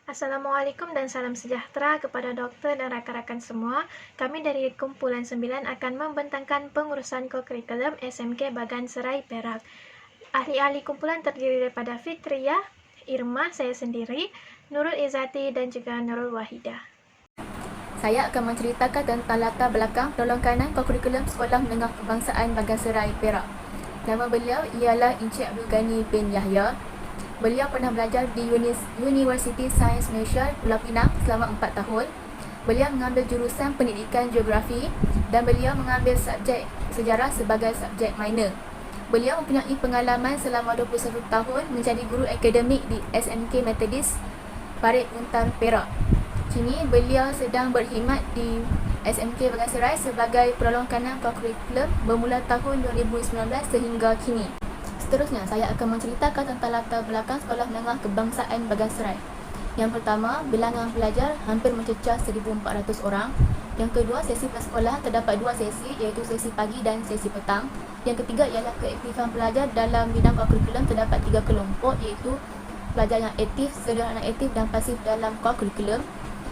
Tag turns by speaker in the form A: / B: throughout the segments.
A: Assalamualaikum dan salam sejahtera kepada doktor dan rakan-rakan semua. Kami dari Kumpulan 9 akan membentangkan pengurusan kokurikulum SMK Bagan Serai, Perak. Ahli-ahli kumpulan terdiri daripada Fitriah, Irma, saya sendiri, Nurul Izzati dan juga Nurul Wahidah.
B: Saya akan menceritakan tentang latar belakang penolongkanan kokurikulum Sekolah Menengah Kebangsaan Bagan Serai, Perak. Nama beliau ialah Encik Abdul Ghani bin Yahya. Beliau pernah belajar di University Sains Malaysia, Pulau Pinang selama 4 tahun. Beliau mengambil jurusan pendidikan geografi dan beliau mengambil subjek sejarah sebagai subjek minor. Beliau mempunyai pengalaman selama 21 tahun menjadi guru akademik di SMK Methodist Parit Untar, Perak. Kini beliau sedang berkhidmat di SMK Bagan Serai sebagai penolongkanan kokurikulum bermula tahun 2019 sehingga kini. Seterusnya, saya akan menceritakan tentang latar belakang Sekolah Menengah Kebangsaan Bagan Serai. Yang pertama, bilangan pelajar hampir mencecah 1,400 orang. Yang kedua, sesi persekolahan terdapat 2 sesi, iaitu sesi pagi dan sesi petang. Yang ketiga ialah keaktifan pelajar dalam bidang kokurikulum terdapat 3 kelompok, iaitu pelajar yang aktif, sederhana aktif dan pasif dalam kokurikulum.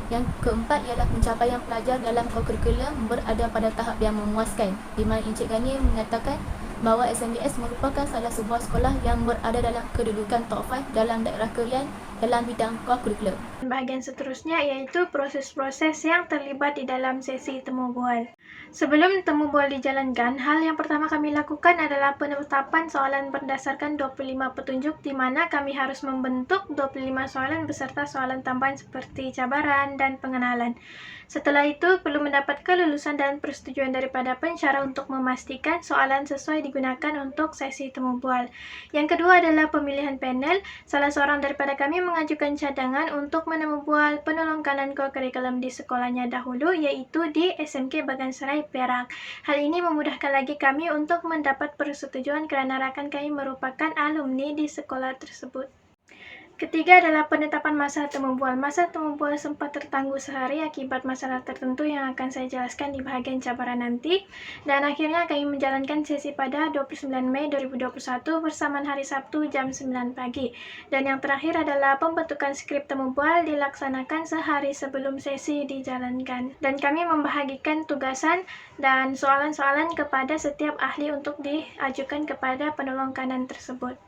B: Yang keempat ialah pencapaian pelajar dalam kokurikulum berada pada tahap yang memuaskan, di mana Encik Ghani menyatakan bahawa SMBS merupakan salah sebuah sekolah yang berada dalam kedudukan top 5 dalam daerah Kerian dalam bidang kokurikulum.
A: Bahagian seterusnya iaitu proses-proses yang terlibat di dalam sesi temu bual. Sebelum temu bual dijalankan, hal yang pertama kami lakukan adalah penetapan soalan berdasarkan 25 petunjuk di mana kami harus membentuk 25 soalan beserta soalan tambahan seperti cabaran dan pengenalan. Setelah itu, perlu mendapat kelulusan dan persetujuan daripada pensyarah untuk memastikan soalan sesuai digunakan untuk sesi temu bual. Yang kedua adalah pemilihan panel. Salah seorang daripada kami mengajukan cadangan untuk menemu bual penolongkanan kokurikulum di sekolahnya dahulu, iaitu di SMK Bagan Serai, Perak. Hal ini memudahkan lagi kami untuk mendapat persetujuan kerana rakan kami merupakan alumni di sekolah tersebut. Ketiga adalah penetapan masa temu bual. Masa temu bual sempat tertangguh sehari akibat masalah tertentu yang akan saya jelaskan di bahagian cabaran nanti. Dan akhirnya kami menjalankan sesi pada 29 Mei 2021 bersamaan hari Sabtu jam 9 pagi. Dan yang terakhir adalah pembentukan skrip temu bual dilaksanakan sehari sebelum sesi dijalankan. Dan kami membahagikan tugasan dan soalan-soalan kepada setiap ahli untuk diajukan kepada penolongkanan tersebut.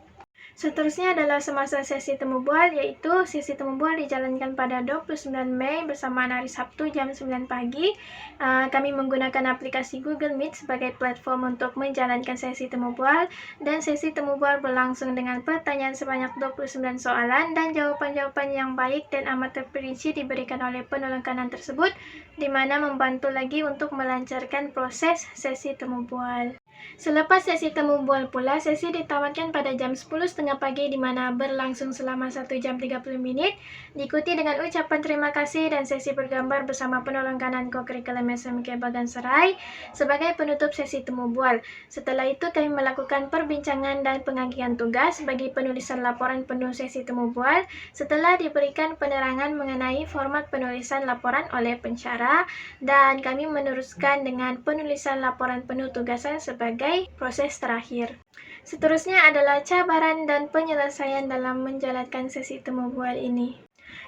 A: Seterusnya adalah semasa sesi temu bual, yaitu sesi temu bual dijalankan pada 29 Mei bersamaan hari Sabtu jam 9 pagi. Kami menggunakan aplikasi Google Meet sebagai platform untuk menjalankan sesi temu bual, dan sesi temu bual berlangsung dengan pertanyaan sebanyak 29 soalan dan jawapan-jawapan yang baik dan amat terperinci diberikan oleh penolongkanan tersebut, di mana membantu lagi untuk melancarkan proses sesi temu bual. Selepas sesi temu bual pula, sesi ditamatkan pada jam 10.30 pagi di mana berlangsung selama 1 jam 30 minit, diikuti dengan ucapan terima kasih dan sesi bergambar bersama penolongkanan kokurikulum SMK Bagan Serai sebagai penutup sesi temu bual. Setelah itu kami melakukan perbincangan dan pengagihan tugas bagi penulisan laporan penuh sesi temu bual setelah diberikan penerangan mengenai format penulisan laporan oleh pensyarah, dan kami meneruskan dengan penulisan laporan penuh tugasan sebagai proses terakhir. Seterusnya adalah cabaran dan penyelesaian dalam menjalankan sesi temu bual ini.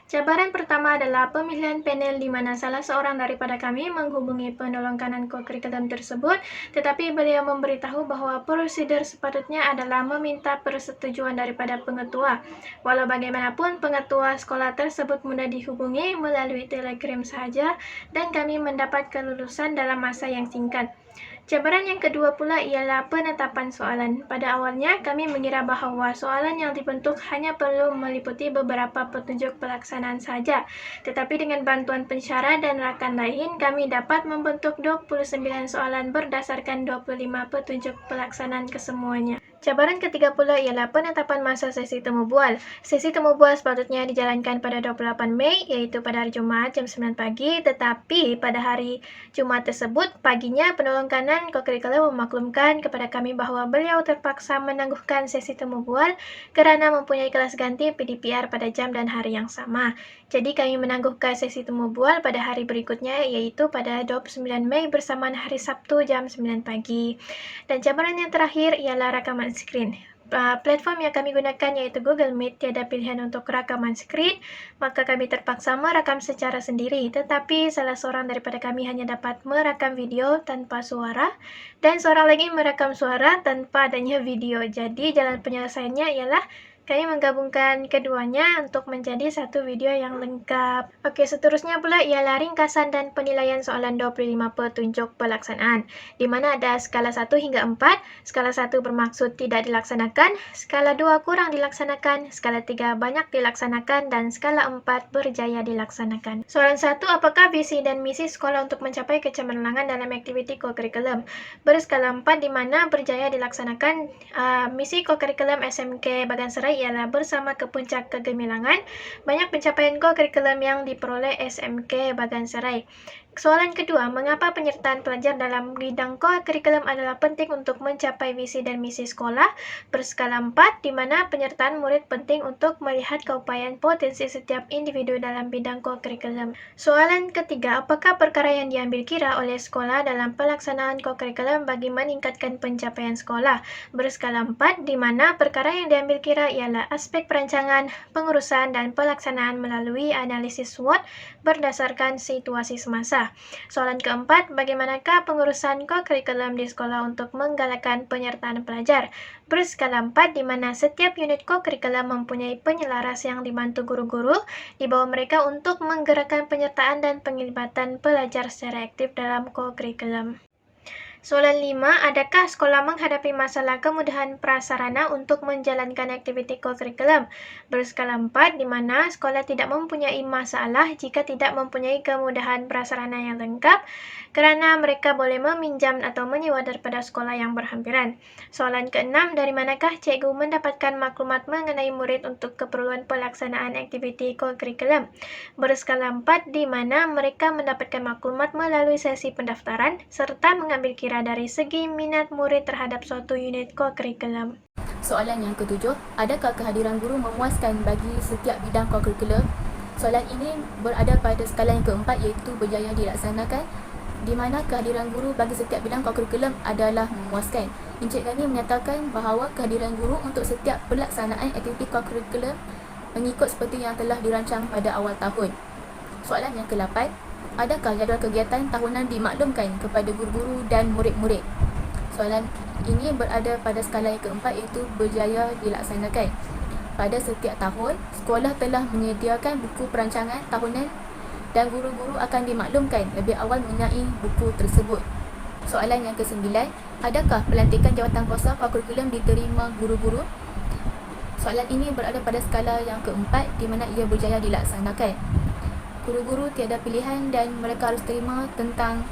A: Cabaran pertama adalah pemilihan panel di mana salah seorang daripada kami menghubungi penolongkanan kokurikulum tersebut, tetapi beliau memberitahu bahawa prosedur sepatutnya adalah meminta persetujuan daripada pengetua. Walau bagaimanapun, pengetua sekolah tersebut mudah dihubungi melalui telegram sahaja dan kami mendapat kelulusan dalam masa yang singkat. Cabaran yang kedua pula ialah penetapan soalan. Pada awalnya, kami mengira bahawa soalan yang dibentuk hanya perlu meliputi beberapa petunjuk pelaksanaan saja. Tetapi dengan bantuan pensyarah dan rakan lain, kami dapat membentuk 29 soalan berdasarkan 25 petunjuk pelaksanaan kesemuanya. Cabaran ketiga pula ialah penetapan masa sesi temu bual. Sesi temu bual sepatutnya dijalankan pada 28 Mei, iaitu pada hari Jumaat jam 9 pagi, tetapi pada hari Jumaat tersebut, paginya penolongkanan kokurikulum memaklumkan kepada kami bahawa beliau terpaksa menangguhkan sesi temu bual kerana mempunyai kelas ganti PDPR pada jam dan hari yang sama. Jadi kami menangguhkan sesi temu bual pada hari berikutnya, iaitu pada 29 Mei bersamaan hari Sabtu jam 9 pagi. Dan cabaran yang terakhir ialah rakaman skrin. Platform yang kami gunakan iaitu Google Meet, tiada pilihan untuk rakaman skrin, maka kami terpaksa merakam secara sendiri. Tetapi salah seorang daripada kami hanya dapat merakam video tanpa suara dan seorang lagi merakam suara tanpa adanya video. Jadi jalan penyelesaiannya ialah kami menggabungkan keduanya untuk menjadi satu video yang lengkap. Okey, seterusnya pula ialah ringkasan dan penilaian soalan 25 petunjuk pelaksanaan, di mana ada skala 1 hingga 4. Skala 1 bermaksud tidak dilaksanakan, skala 2 kurang dilaksanakan, skala 3 banyak dilaksanakan, dan skala 4 berjaya dilaksanakan. Soalan 1, apakah visi dan misi sekolah untuk mencapai kecemerlangan dalam aktiviti kokurikulum? Berskala 4 di mana berjaya dilaksanakan. Misi kokurikulum SMK Bagan Serai ialah bersama ke puncak kegemilangan. Banyak pencapaian kokurikulum yang diperoleh SMK Bagan Serai. Soalan kedua, mengapa penyertaan pelajar dalam bidang kokurikulum adalah penting untuk mencapai visi dan misi sekolah? Berskala 4, di mana penyertaan murid penting untuk melihat keupayaan potensi setiap individu dalam bidang kokurikulum. Soalan ketiga, apakah perkara yang diambil kira oleh sekolah dalam pelaksanaan kokurikulum bagi meningkatkan pencapaian sekolah? Berskala 4, di mana perkara yang diambil kira ialah aspek perancangan, pengurusan, dan pelaksanaan melalui analisis SWOT berdasarkan situasi semasa. Soalan keempat, bagaimanakah pengurusan kokurikulum di sekolah untuk menggalakkan penyertaan pelajar? Berskala 4, di mana setiap unit kokurikulum mempunyai penyelaras yang dibantu guru-guru di bawah mereka untuk menggerakkan penyertaan dan penglibatan pelajar secara aktif dalam kokurikulum. Soalan 5, adakah sekolah menghadapi masalah kemudahan prasarana untuk menjalankan aktiviti kokurikulum? Berskala 4, di mana sekolah tidak mempunyai masalah jika tidak mempunyai kemudahan prasarana yang lengkap kerana mereka boleh meminjam atau menyewa daripada sekolah yang berhampiran. Soalan ke-6, dari manakah cikgu mendapatkan maklumat mengenai murid untuk keperluan pelaksanaan aktiviti kokurikulum? Berskala 4, di mana mereka mendapatkan maklumat melalui sesi pendaftaran serta mengambil kira dari segi minat murid terhadap suatu unit kokurikulum.
B: Soalan yang ketujuh, adakah kehadiran guru memuaskan bagi setiap bidang kokurikulum? Soalan ini berada pada skala yang keempat iaitu berjaya dilaksanakan, di mana kehadiran guru bagi setiap bidang kokurikulum adalah memuaskan. Encik Gani menyatakan bahawa kehadiran guru untuk setiap pelaksanaan aktiviti kokurikulum mengikut seperti yang telah dirancang pada awal tahun. Soalan yang ke-8, adakah jadual kegiatan tahunan dimaklumkan kepada guru-guru dan murid-murid? Soalan ini berada pada skala yang keempat iaitu berjaya dilaksanakan. Pada setiap tahun, sekolah telah menyediakan buku perancangan tahunan dan guru-guru akan dimaklumkan lebih awal mengenai buku tersebut. Soalan yang ke-9, adakah pelantikan jawatankuasa kokurikulum diterima guru-guru? Soalan ini berada pada skala yang keempat di mana ia berjaya dilaksanakan. Guru-guru tiada pilihan dan mereka harus terima tentang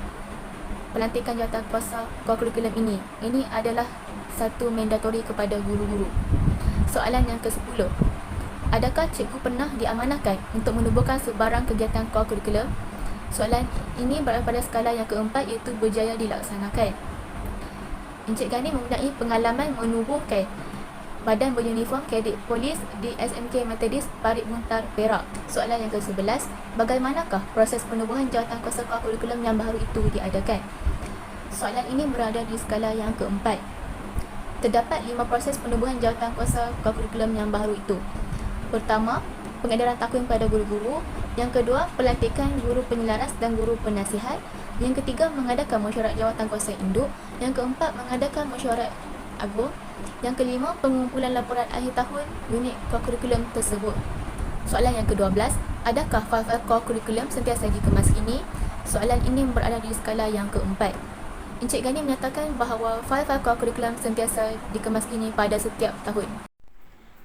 B: pelantikan jawatankuasa kokurikulum ini. Ini adalah satu mandatori kepada guru-guru. Soalan yang ke-10, adakah cikgu pernah diamanahkan untuk menubuhkan sebarang kegiatan kokurikulum? Soalan ini berada pada skala yang keempat iaitu berjaya dilaksanakan. Encik Gani mempunyai pengalaman menubuhkan badan beruniform kadet polis di SMK Methodist Parit Muntar, Perak. Soalan yang ke-11, bagaimanakah proses penubuhan jawatankuasa kokurikulum yang baru itu diadakan? Soalan ini berada di skala yang keempat. Terdapat 5 proses penubuhan jawatankuasa kokurikulum yang baru itu. Pertama, pengedaran takwim pada guru-guru. Yang kedua, pelantikan guru penyelaras dan guru penasihat. Yang ketiga, mengadakan mesyuarat jawatankuasa induk. Yang keempat, mengadakan mesyuarat agung. Yang kelima, pengumpulan laporan akhir tahun unit kokurikulum tersebut. Soalan yang ke-12, adakah fail-fail kokurikulum sentiasa dikemas kini? Soalan ini berada di skala yang keempat. Encik Gani menyatakan bahawa fail-fail kokurikulum sentiasa dikemas kini pada setiap tahun.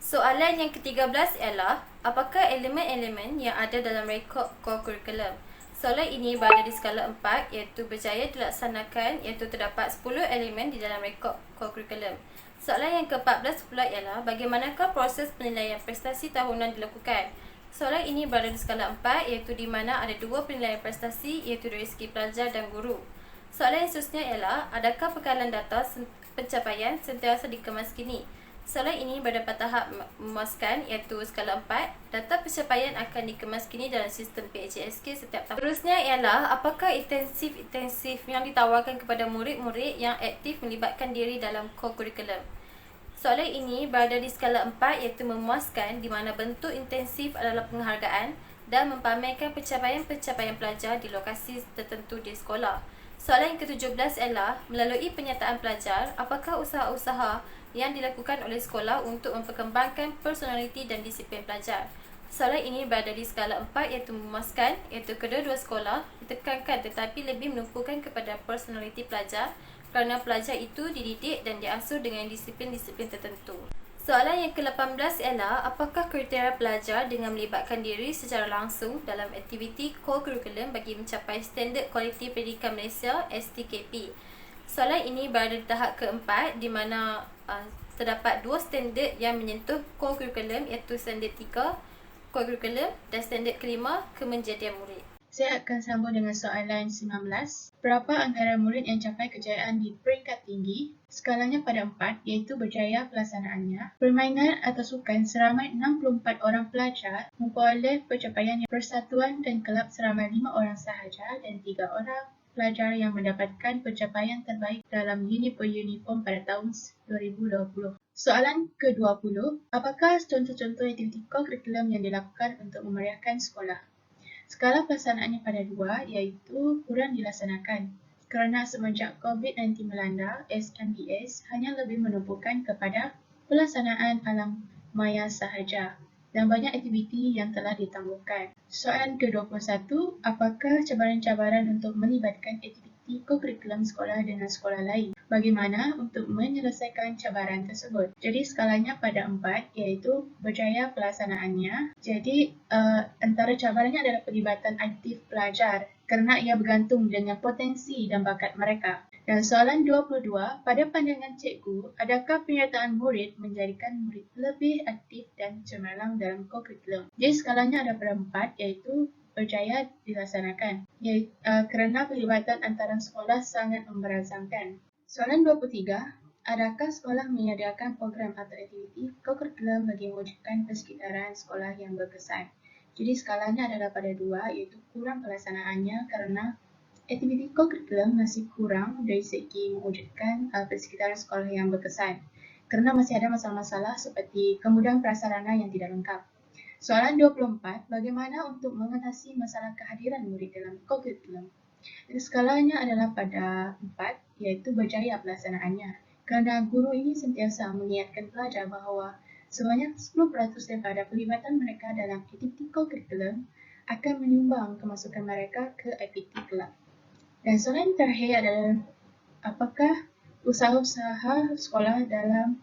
C: Soalan yang ke-13 ialah, apakah elemen-elemen yang ada dalam rekod kokurikulum? Soalan ini berada di skala 4 iaitu berjaya dilaksanakan iaitu terdapat 10 elemen di dalam rekod kokurikulum. Soalan yang ke-14 pula ialah, bagaimanakah proses penilaian prestasi tahunan dilakukan? Soalan ini berada di skala 4 iaitu di mana ada 2 penilaian prestasi iaitu dari segi pelajar dan guru. Soalan yang seterusnya ialah, adakah bekalan data pencapaian sentiasa dikemas kini? Soalan ini berada pada tahap memuaskan iaitu skala 4. Data pencapaian akan dikemas kini dalam sistem PHSK setiap tahun. Seterusnya ialah, apakah intensif yang ditawarkan kepada murid-murid yang aktif melibatkan diri dalam kokurikulum? Soalan ini berada di skala 4 iaitu memuaskan, di mana bentuk intensif adalah penghargaan dan mempamerkan pencapaian-pencapaian pelajar di lokasi tertentu di sekolah. Soalan yang ke-17 ialah melalui pernyataan pelajar, apakah usaha-usaha yang dilakukan oleh sekolah untuk memperkembangkan personaliti dan disiplin pelajar. Soalan ini berada di skala 4 iaitu memuaskan, iaitu kedua-dua sekolah ditekankan tetapi lebih menumpukan kepada personaliti pelajar kerana pelajar itu dididik dan diasuh dengan disiplin-disiplin tertentu. Soalan yang ke-18 ialah apakah kriteria pelajar dengan melibatkan diri secara langsung dalam aktiviti co-curriculum bagi mencapai Standard Kualiti Pendidikan Malaysia STKP. Soalan ini berada di tahap keempat di mana terdapat dua standard yang menyentuh co-curriculum iaitu standard 3 co-curriculum dan standard kelima kemenjadian murid.
D: Saya akan sambung dengan soalan 19. Berapa antara murid yang capai kejayaan di peringkat tinggi? Skalanya pada 4 iaitu berjaya pelaksanaannya. Permainan atau sukan seramai 64 orang pelajar memperoleh pencapaian persatuan dan kelab seramai 5 orang sahaja dan 3 orang pelajar yang mendapatkan pencapaian terbaik dalam uniform pada tahun 2020. Soalan ke-20. Apakah contoh-contoh aktiviti co-curriculum yang dilakukan untuk memeriahkan sekolah? Skala pelaksanaannya pada 2 iaitu kurang dilaksanakan kerana semenjak COVID-19 melanda, SMBS hanya lebih menumpukan kepada pelaksanaan alam maya sahaja dan banyak aktiviti yang telah ditangguhkan. Soalan ke-21, apakah cabaran-cabaran untuk melibatkan aktiviti co-curriculum sekolah dengan sekolah lain? Bagaimana untuk menyelesaikan cabaran tersebut? Jadi skalanya pada 4 iaitu berjaya pelaksanaannya. Jadi antara cabarannya adalah pelibatan aktif pelajar kerana ia bergantung dengan potensi dan bakat mereka. Dan soalan 22, pada pandangan cikgu, adakah penyertaan murid menjadikan murid lebih aktif dan cemerlang dalam co-curriculum? Jadi skalanya ada pada 4 iaitu berjaya dilaksanakan kerana pelibatan antara sekolah sangat memberangsangkan. Soalan 23, adakah sekolah menyediakan program atau aktiviti co-curriculum bagi mewujudkan persekitaran sekolah yang berkesan? Jadi skalanya adalah pada 2 iaitu kurang pelaksanaannya kerana aktiviti co-curriculum masih kurang dari segi mewujudkan persekitaran sekolah yang berkesan kerana masih ada masalah-masalah seperti kemudahan prasarana yang tidak lengkap. Soalan 24, bagaimana untuk mengatasi masalah kehadiran murid dalam co-curriculum? Skalanya adalah pada 4 iaitu berjaya pelaksanaannya kerana guru ini sentiasa mengingatkan pelajar bahawa sebanyak 10% daripada pelibatan mereka dalam aktiviti co-curriculum akan menyumbang kemasukan mereka ke aktiviti kelab. Dan soalan terakhir adalah apakah usaha-usaha sekolah dalam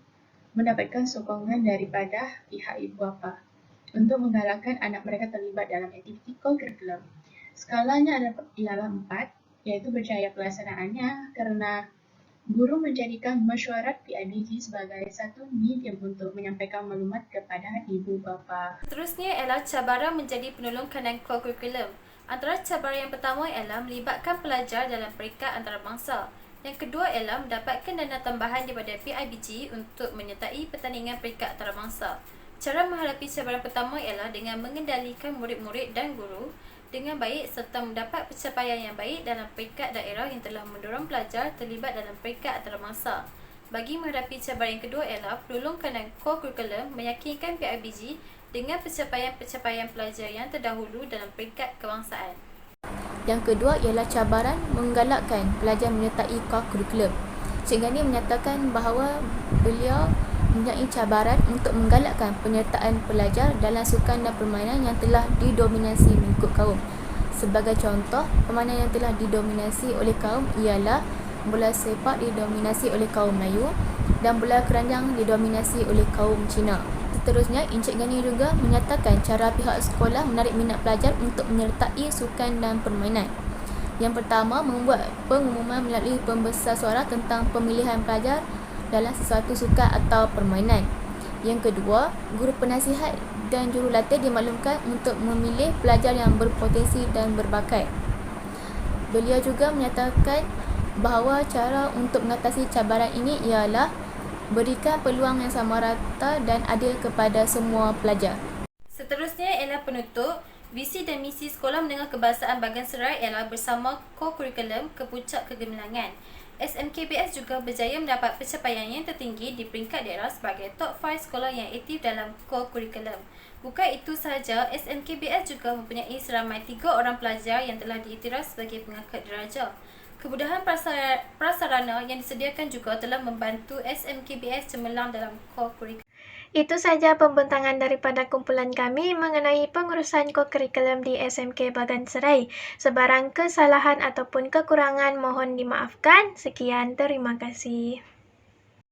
D: mendapatkan sokongan daripada pihak ibu bapa untuk menggalakkan anak mereka terlibat dalam aktiviti co-curriculum? Skalanya ialah 4 iaitu berjaya pelaksanaannya kerana guru menjadikan mesyuarat PIBG sebagai satu medium untuk menyampaikan maklumat kepada ibu bapa.
C: Seterusnya ialah cabaran menjadi penolong kanan co-curriculum. Antara cabaran yang pertama ialah melibatkan pelajar dalam peringkat antarabangsa. Yang kedua ialah mendapatkan dana tambahan daripada PIBG untuk menyertai pertandingan peringkat antarabangsa. Cara menghadapi cabaran pertama ialah dengan mengendalikan murid-murid dan guru dengan baik serta mendapat pencapaian yang baik dalam peringkat daerah yang telah mendorong pelajar terlibat dalam peringkat antarabangsa. Bagi menghadapi cabaran yang kedua ialah penolong kanan co-curriculum meyakinkan PIBG dengan pencapaian-pencapaian pelajar yang terdahulu dalam peringkat kebangsaan.
B: Yang kedua ialah cabaran menggalakkan pelajar menyertai co-curriculum. Cik Gani menyatakan bahawa beliau mempunyai cabaran untuk menggalakkan penyertaan pelajar dalam sukan dan permainan yang telah didominasi mengikut kaum. Sebagai contoh, permainan yang telah didominasi oleh kaum ialah bola sepak didominasi oleh kaum Melayu dan bola keranjang didominasi oleh kaum Cina. Seterusnya, Encik Gani juga menyatakan cara pihak sekolah menarik minat pelajar untuk menyertai sukan dan permainan. Yang pertama, membuat pengumuman melalui pembesar suara tentang pemilihan pelajar dalam sesuatu sukan atau permainan. Yang kedua, guru penasihat dan jurulatih dimaklumkan untuk memilih pelajar yang berpotensi dan berbakat. Beliau juga menyatakan bahawa cara untuk mengatasi cabaran ini ialah berikan peluang yang sama rata dan adil kepada semua pelajar.
C: Seterusnya ialah penutup. Visi dan misi Sekolah Menengah Kebangsaan Bagan Serai ialah bersama co-curriculum ke puncak kegemilangan. SMKBS juga berjaya mendapat pencapaian yang tertinggi di peringkat daerah sebagai top 5 sekolah yang aktif dalam core curriculum. Bukan itu sahaja, SMKBS juga mempunyai seramai 3 orang pelajar yang telah diiktiraf sebagai pengangkat deraja. Kemudahan prasarana yang disediakan juga telah membantu SMKBS cemerlang dalam core curriculum.
A: Itu saja pembentangan daripada kumpulan kami mengenai pengurusan co-curriculum di SMK Bagan Serai. Sebarang kesalahan ataupun kekurangan mohon dimaafkan. Sekian, terima kasih.